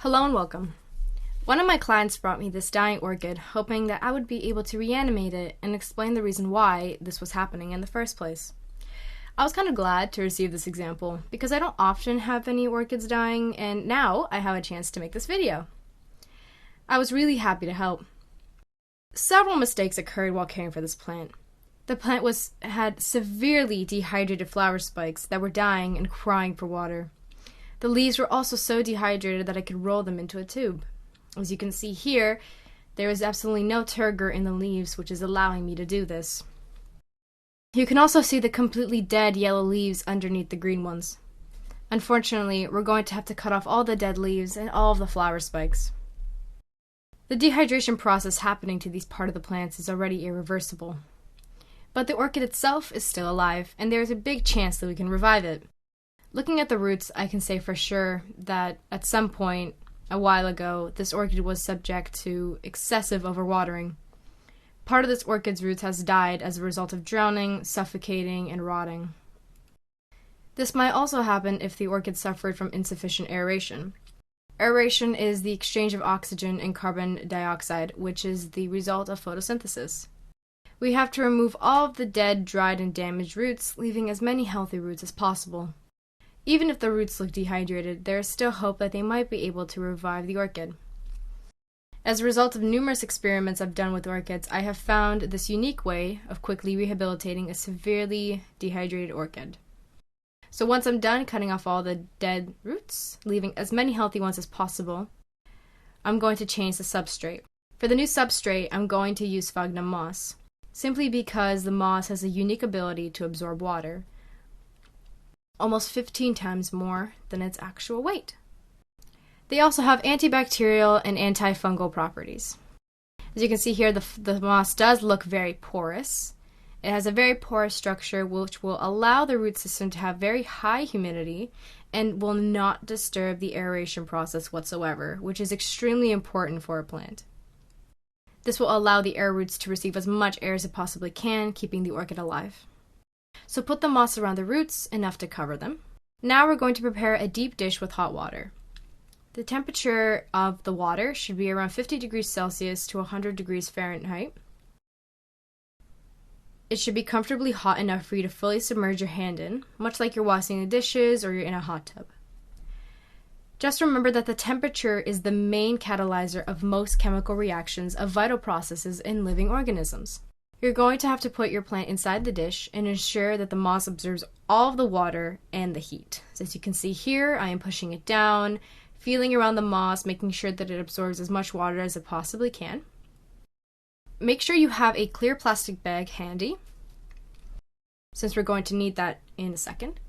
Hello and welcome. One of my clients brought me this dying orchid, hoping that I would be able to reanimate it and explain the reason why this was happening in the first place. I was kind of glad to receive this example because I don't often have any orchids dying, and now I have a chance to make this video. I was really happy to help. Several mistakes occurred while caring for this plant. The plant had severely dehydrated flower spikes that were dying and crying for water. The leaves were also so dehydrated that I could roll them into a tube. As you can see here, there is absolutely no turgor in the leaves, which is allowing me to do this. You can also see the completely dead yellow leaves underneath the green ones. Unfortunately, we're going to have to cut off all the dead leaves and all of the flower spikes. The dehydration process happening to these part of the plants is already irreversible. But the orchid itself is still alive, and there is a big chance that we can revive it. Looking at the roots, I can say for sure that at some point, a while ago, this orchid was subject to excessive overwatering. Part of this orchid's roots has died as a result of drowning, suffocating, and rotting. This might also happen if the orchid suffered from insufficient aeration. Aeration is the exchange of oxygen and carbon dioxide, which is the result of photosynthesis. We have to remove all of the dead, dried, and damaged roots, leaving as many healthy roots as possible. Even if the roots look dehydrated, there is still hope that they might be able to revive the orchid. As a result of numerous experiments I've done with orchids, I have found this unique way of quickly rehabilitating a severely dehydrated orchid. So once I'm done cutting off all the dead roots, leaving as many healthy ones as possible, I'm going to change the substrate. For the new substrate, I'm going to use Sphagnum moss, simply because the moss has a unique ability to absorb water. Almost 15 times more than its actual weight. They also have antibacterial and antifungal properties. As you can see here, the moss does look very porous. It has a very porous structure which will allow the root system to have very high humidity and will not disturb the aeration process whatsoever, which is extremely important for a plant. This will allow the air roots to receive as much air as it possibly can, keeping the orchid alive. So put the moss around the roots, enough to cover them. Now we're going to prepare a deep dish with hot water. The temperature of the water should be around 50 degrees Celsius to 100 degrees Fahrenheit. It should be comfortably hot enough for you to fully submerge your hand in, much like you're washing the dishes or you're in a hot tub. Just remember that the temperature is the main catalyzer of most chemical reactions of vital processes in living organisms. You're going to have to put your plant inside the dish and ensure that the moss absorbs all of the water and the heat. So as you can see here, I am pushing it down, feeling around the moss, making sure that it absorbs as much water as it possibly can. Make sure you have a clear plastic bag handy, since we're going to need that in a second.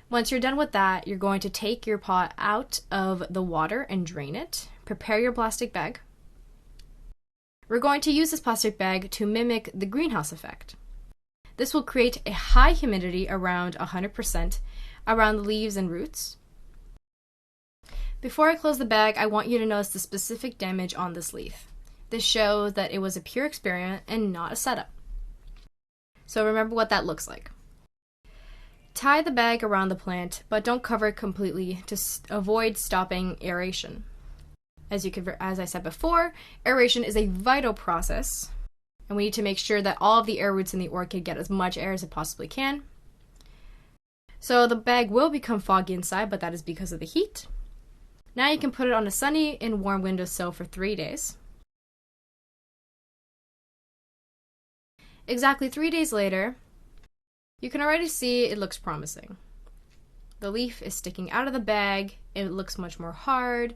Once you're done with that, you're going to take your pot out of the water and drain it. Prepare your plastic bag. We're going to use this plastic bag to mimic the greenhouse effect. This will create a high humidity around 100% around the leaves and roots. Before I close the bag, I want you to notice the specific damage on this leaf. This shows that it was a pure experiment and not a setup. So remember what that looks like. Tie the bag around the plant, but don't cover it completely to avoid stopping aeration. As I said before, aeration is a vital process, and we need to make sure that all of the air roots in the orchid get as much air as it possibly can. So the bag will become foggy inside, but that is because of the heat. Now you can put it on a sunny and warm windowsill for 3 days. Exactly 3 days later, you can already see it looks promising. The leaf is sticking out of the bag, it looks much more hard,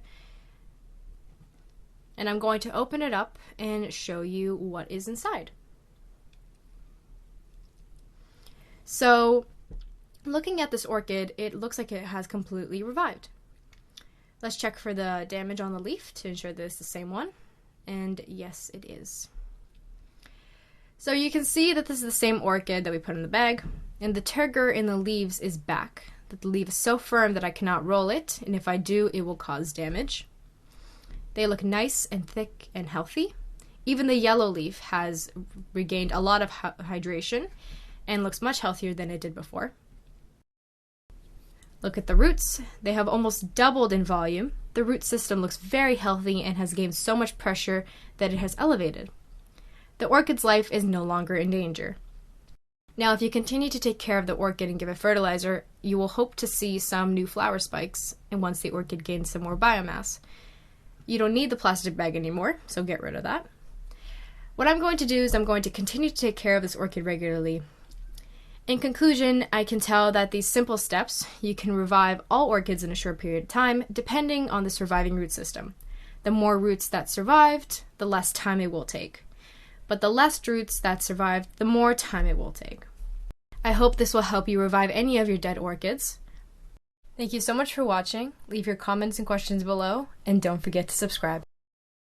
and I'm going to open it up and show you what is inside. So, looking at this orchid, it looks like it has completely revived. Let's check for the damage on the leaf to ensure that it's the same one. And yes, it is. So you can see that this is the same orchid that we put in the bag, and the turgor in the leaves is back. The leaf is so firm that I cannot roll it, and if I do, it will cause damage. They look nice and thick and healthy. Even the yellow leaf has regained a lot of hydration and looks much healthier than it did before. Look at the roots. They have almost doubled in volume. the root system looks very healthy and has gained so much pressure that it has elevated. The orchid's life is no longer in danger. Now, if you continue to take care of the orchid and give it fertilizer, you will hope to see some new flower spikes, and once the orchid gains some more biomass. You don't need the plastic bag anymore, so get rid of that. What I'm going to do is I'm going to continue to take care of this orchid regularly. In conclusion, I can tell that these simple steps, you can revive all orchids in a short period of time, depending on the surviving root system. The more roots that survived, the less time it will take. But the less roots that survived, the more time it will take. I hope this will help you revive any of your dead orchids. Thank you so much for watching. Leave your comments and questions below, and don't forget to subscribe.